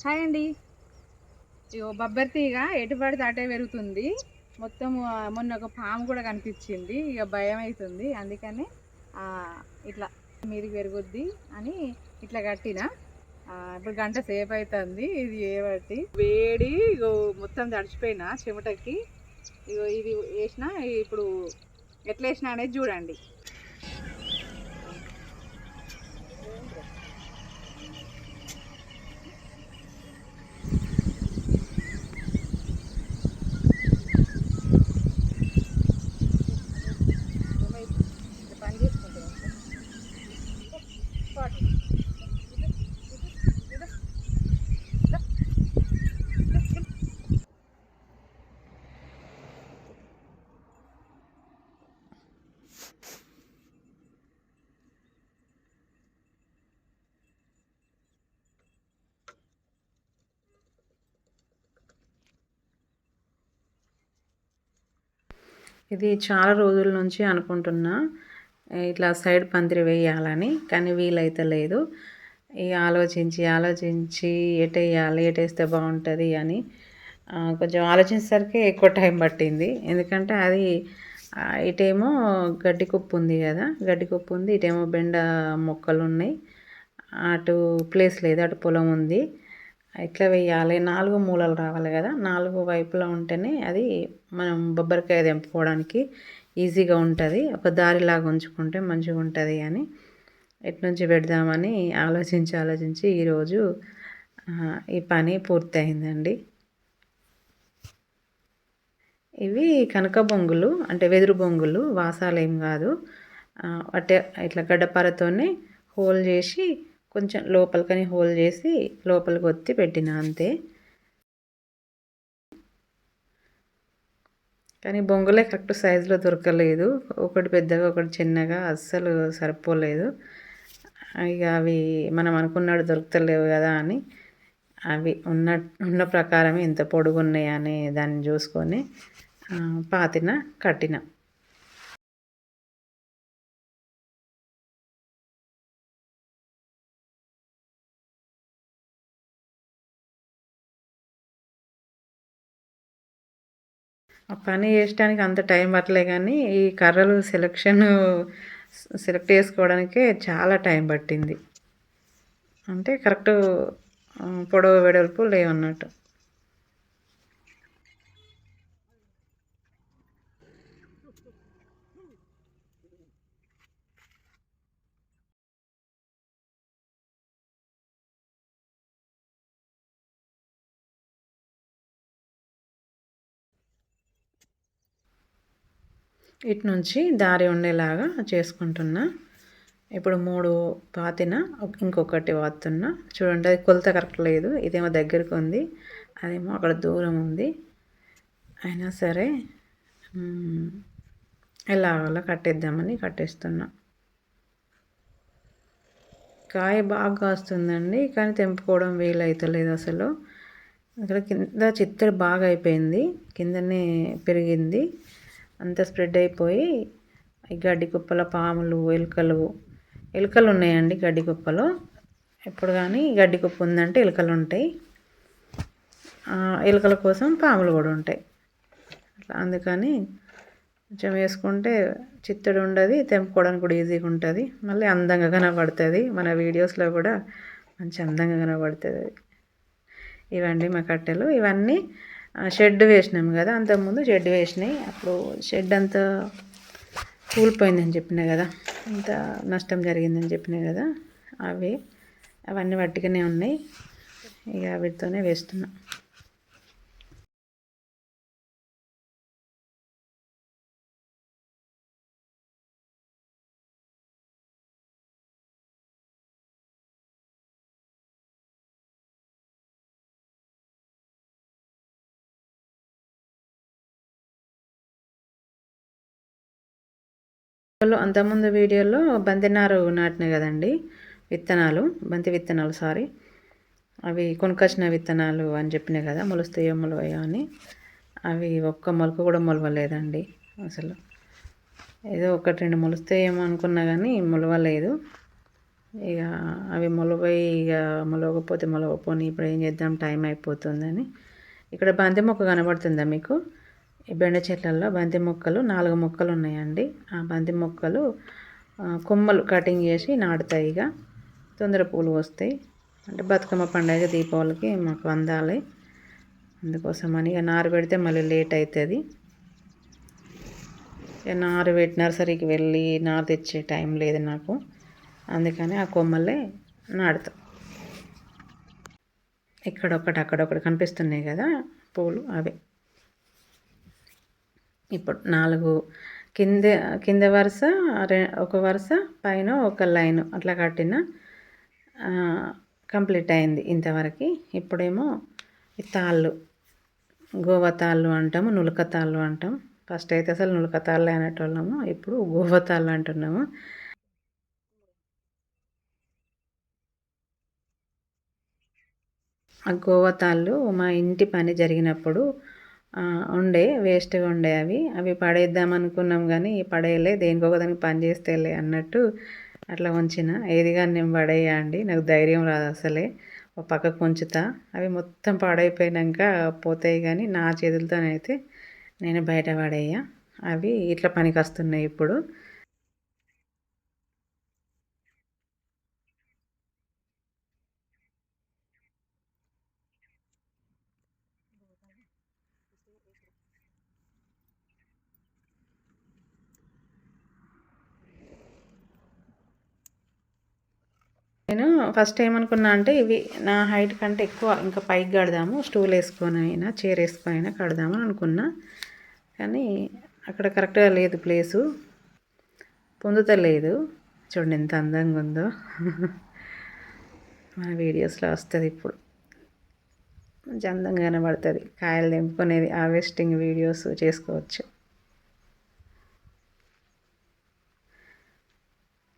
Hi అండి. ఇగో బొబ్బరి తీగ ఎటు పడితే అటే పెరుగుతుంది. మొత్తం మొన్న ఒక పాము కూడా కనిపించింది. ఇక భయం అవుతుంది. అందుకని ఇట్లా మీదికి పెరుగుద్ది అని ఇట్లా కట్టిన. ఇప్పుడు గంట సేపు అవుతుంది ఇది ఏబట్టి వేడి. ఇగో మొత్తం తడిచిపోయినా చెమటకి. ఇగో ఇది వేసిన. ఇప్పుడు ఎట్లా వేసిన అనేది చూడండి. ఇది చాలా రోజుల నుంచి అనుకుంటున్నా ఇట్లా సైడ్ పందిరి వేయాలని, కానీ వీలైతే లేదు. ఇక ఆలోచించి ఎటేయాలి, ఎటేస్తే బాగుంటుంది అని కొంచెం ఆలోచించేసరికి ఎక్కువ టైం పట్టింది. ఎందుకంటే అది ఇటేమో గడ్డి కుప్పు ఉంది కదా, గడ్డి కుప్పు ఉంది, ఇటేమో బెండ మొక్కలు ఉన్నాయి, అటు ప్లేస్ లేదు, అటు పొలం ఉంది. ఎట్లా వేయాలి, 4 మూలలు రావాలి కదా, 4 వైపులా ఉంటేనే అది మనం బొబ్బరికాయ తెంపుకోవడానికి ఈజీగా ఉంటుంది. ఒక దారిలాగా ఉంచుకుంటే మంచిగా ఉంటుంది అని ఎట్నుంచి పెడదామని ఆలోచించి ఈరోజు ఈ పని పూర్తయిందండి. ఇవి కనక బొంగులు, అంటే వెదురు బొంగులు, వాసాలేం కాదు. అట్టే ఇట్లా గడ్డపారతోనే హోల్ చేసి కొంచెం లోపలికని హోల్ చేసి లోపలికి ఒత్తి పెట్టిన అంతే. కానీ బొంగులే కరెక్ట్ సైజులో దొరకలేదు. ఒకటి పెద్దగా ఒకటి చిన్నగా అస్సలు సరిపోలేదు. ఇక అవి మనం అనుకున్నట్టు దొరుకుతలేవు కదా అని అవి ఉన్న ప్రకారమే ఎంత పొడుగున్నాయి అనే దాన్ని చూసుకొని పాతిన కట్టిన. ఆ పని చేయడానికి అంత టైం పట్టలే, కానీ ఈ కర్రలు సెలెక్ట్ చేసుకోవడానికే చాలా టైం పట్టింది. అంటే కరెక్ట్ పొడవు వెడల్పు లేవన్నట్టు. ఇటు నుంచి దారి ఉండేలాగా చేసుకుంటున్నా. ఇప్పుడు 3 పాతిన, ఇంకొకటి పాతున్నా. చూడండి, అది కొలత కరెక్ట్ లేదు. ఇదేమో దగ్గరకు ఉంది, అదేమో అక్కడ దూరం ఉంది. అయినా సరే ఎలాగోలా కట్టేద్దామని కట్టేస్తున్నా. కాయ బాగా వస్తుందండి, కానీ తెంపుకోవడం వీలైతలేదు అసలు. ఇక్కడ కింద చిత్తడి బాగా అయిపోయింది, కిందనే పెరిగింది, అంతా స్ప్రెడ్ అయిపోయి గడ్డి కుప్పల పాములు, ఎలుకలు ఉన్నాయండి గడ్డి కుప్పలో. ఎప్పుడు కానీ గడ్డి కుప్ప ఉందంటే ఎలుకలు ఉంటాయి, ఎలుకల కోసం పాములు కూడా ఉంటాయి. అట్లా అందుకని కొంచెం వేసుకుంటే చిత్తడి ఉండదు, తెంపుకోవడానికి కూడా ఈజీగా ఉంటుంది, మళ్ళీ అందంగా కనబడుతుంది. మన వీడియోస్లో కూడా మంచి అందంగా కనబడుతుంది. ఇవండి మా కట్టెలు. ఇవన్నీ షెడ్ వేసినాము కదా, అంతకుముందు షెడ్ వేసినాయి. అప్పుడు షెడ్ అంతా కూలిపోయిందని చెప్పినా కదా, అంత నష్టం జరిగిందని చెప్పినా కదా, అవన్నీ వట్టిగానే ఉన్నాయి. ఇక వీటితోనే వేస్తున్నా. అంతకుముందు వీడియోలో బంతినారు నాటిన కదండి, బంతి విత్తనాలు సారీ, అవి కొనుకొచ్చిన విత్తనాలు అని చెప్పినా కదా, మొలుస్తాయో మొలవయో అని. అవి ఒక్క మొలక కూడా మొలవలేదండి అసలు. ఏదో 1-2 మొలుస్తాయేమో అనుకున్నా కానీ మొలవలేదు. ఇక అవి మొలవయి, ఇక మొలవకపోతే మొలవపోని, ఇప్పుడు ఏం చేద్దాం, టైం అయిపోతుందని. ఇక్కడ బంతి మొక్క కనబడుతుందా మీకు? ఈ బెండ చెట్లలో బంతి మొక్కలు 4 మొక్కలు ఉన్నాయండి. ఆ బంతి మొక్కలు కొమ్మలు కటింగ్ చేసి నాటుతాయి. ఇక తొందర పూలు వస్తాయి. అంటే బతుకమ్మ పండుగ దీపావళికి మాకు అందాలి, అందుకోసమని ఇక నారు పెడితే మళ్ళీ లేట్ అవుతుంది. ఇక నారు పెట్టి నర్సరీకి వెళ్ళి నారు తెచ్చే టైం లేదు నాకు, అందుకని ఆ కొమ్మలే నాటుతాం. ఇక్కడొకటి అక్కడొకటి కనిపిస్తున్నాయి కదా పూలు, అవే. ఇప్పుడు 4 కింద కింద వరుస, ఒక వరుస పైన ఒక లైన్ అట్లా కట్టిన కంప్లీట్ అయింది ఇంతవరకు. ఇప్పుడేమో ఈ తాళ్ళు, గోవ తాళ్ళు అంటాము, నులక తాళ్ళు అంటాం. ఫస్ట్ అయితే అసలు నులక తాళ్ళే అనేటోళ్ళము, ఇప్పుడు గోవ తాళ్ళు అంటున్నాము. ఆ గోవ తాళ్ళు మా ఇంటి పని జరిగినప్పుడు ఉండే, వేస్ట్గా ఉండే. అవి పడేద్దాం అనుకున్నాం కానీ పడేయలే, దేనికొక దానికి పని చేస్తేలే అన్నట్టు అట్లా ఉంచిన. ఏది కానీ నేను పడేయండి, నాకు ధైర్యం రాదు అసలే. ఒక పక్కకు ఉంచుతా, అవి మొత్తం పాడైపోయాక పోతాయి కానీ నా చేతులతోనైతే నేను బయట పడేయ. అవి ఇట్లా పనికి వస్తున్నాయి ఇప్పుడు. నేను ఫస్ట్ ఏమనుకున్నా అంటే ఇవి నా హైట్ కంటే ఎక్కువ ఇంకా పైకి కడదాము, స్టూల్ వేసుకొని అయినా చైర్ వేసుకొని అయినా కడదామని అనుకున్నా. కానీ అక్కడ కరెక్ట్గా లేదు ప్లేసు, పొందుతలేదు. చూడండి ఎంత అందంగా ఉందో. మన వీడియోస్లో వస్తుంది ఇప్పుడు, మంచి అందంగా కనబడుతుంది. కాయలు తెంపుకునేది, హార్వెస్టింగ్ వీడియోస్ చేసుకోవచ్చు.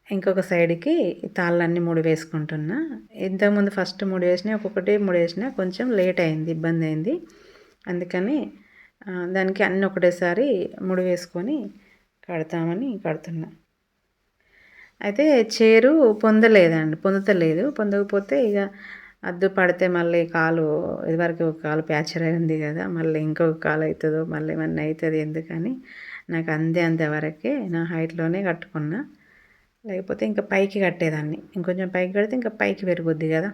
ఇంకొక సైడ్కి తాళ్ళన్నీ ముడి వేసుకుంటున్నా. ఇంతకుముందు ఫస్ట్ ముడి వేసినా, ఒక్కొక్కటి ముడి వేసినా కొంచెం లేట్ అయింది, ఇబ్బంది అయింది. అందుకని దానికి అన్నీ ఒకటేసారి ముడి వేసుకొని కడతామని కడుతున్నా. అయితే చైరు పొందుతలేదు. పొందకపోతే ఇక అద్దు పడితే మళ్ళీ కాలు, ఇదివరకు ఒక కాలు ప్యాచర్ అయి ఉంది కదా, మళ్ళీ ఇంకొక కాలు అవుతుందో మళ్ళీ ఏమన్నా అవుతుంది ఎందుకని నాకు అంతవరకే నా హైట్లోనే కట్టుకున్నా. లేకపోతే ఇంకా పైకి కట్టేదాన్ని, ఇంకొంచెం పైకి కడితే ఇంకా పైకి పెరుగుద్ది కదా.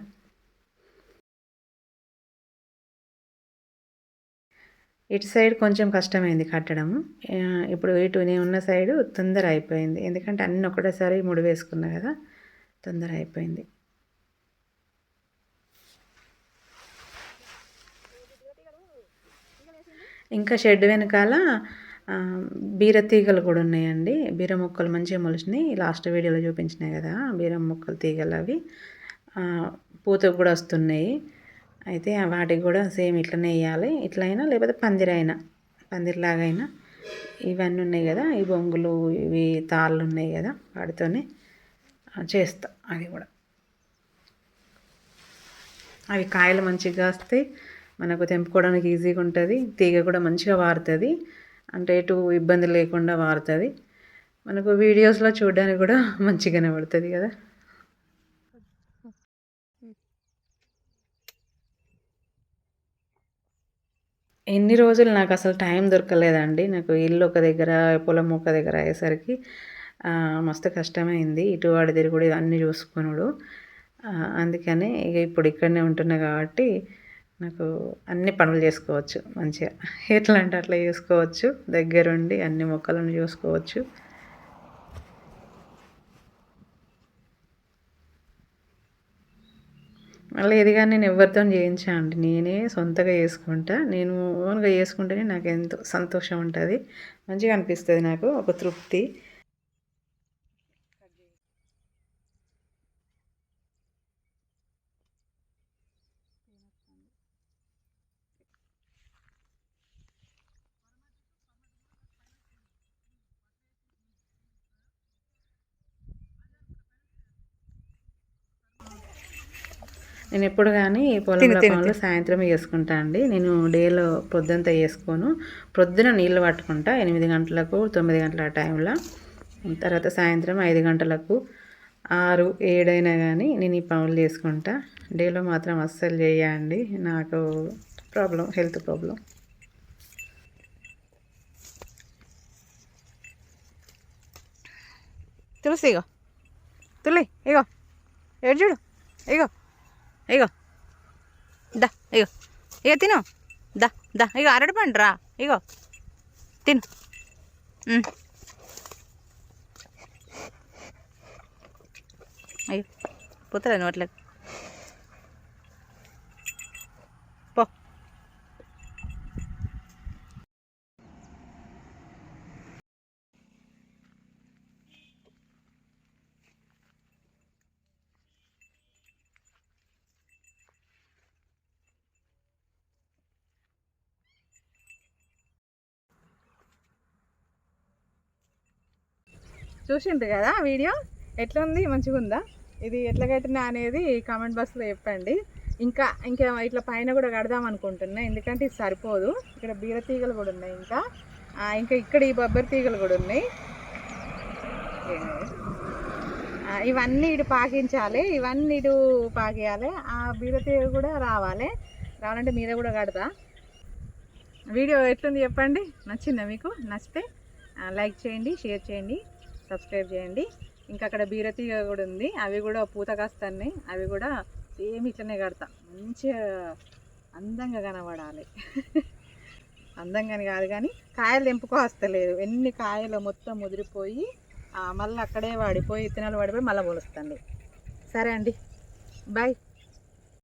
ఇటు సైడ్ కొంచెం కష్టమైంది కట్టడము. ఇప్పుడు ఇటు నేను ఉన్న సైడు తొందర అయిపోయింది, ఎందుకంటే అన్నీ ఒకటేసారి ముడి వేసుకున్నా కదా, తొందర అయిపోయింది. ఇంకా షెడ్ వెనకాల బీర తీగలు కూడా ఉన్నాయండి. బీర మొక్కలు మంచిగా మొలిచినాయి, లాస్ట్ వీడియోలో చూపించినాయి కదా బీర మొక్కలు తీగలు. అవి పూతకు కూడా వస్తున్నాయి. అయితే వాటికి కూడా సేమ్ ఇట్లనే వేయాలి, ఇట్లయినా లేకపోతే పందిరిలాగా అయినా. ఇవన్నీ ఉన్నాయి కదా, ఈ బొంగులు, ఇవి తాళ్ళు ఉన్నాయి కదా, వాటితోనే చేస్తా. అవి కూడా, అవి కాయలు మంచిగా వస్తాయి, మనకు తెంపుకోవడానికి ఈజీగా ఉంటుంది. తీగ కూడా మంచిగా వారుతుంది, అంటే ఎటు ఇబ్బంది లేకుండా వారుతుంది. మనకు వీడియోస్లో చూడడానికి కూడా మంచిగానే పడుతుంది కదా. ఎన్ని రోజులు నాకు అసలు టైం దొరకలేదండి. నాకు ఇల్లు ఒక దగ్గర, పొలం ఒక దగ్గర అయ్యేసరికి మస్తు కష్టమైంది. ఇటు వాడి తిరుగుడు అన్నీ చూసుకున్నాడు. అందుకని ఇక ఇప్పుడు ఇక్కడనే ఉంటున్నా కాబట్టి నాకు అన్ని పనులు చేసుకోవచ్చు మంచిగా. ఎట్లా అంటే అట్లా చేసుకోవచ్చు, దగ్గరుండి అన్ని మొక్కలను చూసుకోవచ్చు. మళ్ళీ ఇది కానీ నేను ఎవరితో చేయించా అండి, నేనే సొంతగా చేసుకుంటా. నేను ఓన్గా చేసుకుంటేనే నాకు ఎంతో సంతోషం ఉంటుంది, మంచిగా అనిపిస్తుంది, నాకు ఒక తృప్తి. నేను ఎప్పుడు కానీ పొలంలో పనులు సాయంత్రం చేసుకుంటా అండి. నేను డేలో పొద్దుంతా చేసుకోను. ప్రొద్దున నీళ్ళు పట్టుకుంటా 8 గంటలకు, 9 గంటల టైంలో. తర్వాత సాయంత్రం 5 గంటలకు 6, 7 అయినా కానీ నేను ఈ పనులు చేసుకుంటా. డేలో మాత్రం అస్సలు చేయండి, నాకు హెల్త్ ప్రాబ్లం. తులసి ఇగో, తులి ఇగో, ఏడు చూడు, ఇగో ఇగో, దా ఇగో, ఇగో తిను, దా దా, ఇగో అరటి పండు రా, ఇగో తిను. అయ్యో పోతుంది నోట్లేదు, పో. చూసిండ్రు కదా వీడియో, ఎట్లుంది, మంచిగా ఉందా? ఇది ఎట్లా కట్టినా అనేది కామెంట్ బాక్స్లో చెప్పండి. ఇంకా ఇంకా ఇట్లా పైన కూడా కడదాం అనుకుంటున్నా, ఎందుకంటే ఇది సరిపోదు. ఇక్కడ బీర తీగలు కూడా ఉన్నాయి, ఇంకా ఇంకా ఇక్కడ ఈ బొబ్బరి తీగలు కూడా ఉన్నాయి. ఇవన్నీ ఇటు పాకించాలి, ఇవన్నీ ఇటు పాకేయాలి. ఆ బీర తీగ కూడా రావాలంటే మీద కూడా కడతా. వీడియో ఎట్లుంది చెప్పండి, నచ్చిందా మీకు? నచ్చితే లైక్ చేయండి, షేర్ చేయండి, సబ్స్క్రైబ్ చేయండి. ఇంకా అక్కడ బీరతీగ కూడా ఉంది, అవి కూడా పూత కాస్తాయి. అవి కూడా సేమ్ ఇట్లనే కడతా, మంచిగా అందంగా కనబడాలి. అందంగాని కాదు కానీ కాయలు తెంపుకోస్తలేదు, ఎన్ని కాయలు మొత్తం ముదిరిపోయి మళ్ళీ అక్కడే వాడిపోయి, ఇత్తనాలు పడిపోయి మళ్ళీ మొలుస్తుంది. సరే అండి, బాయ్.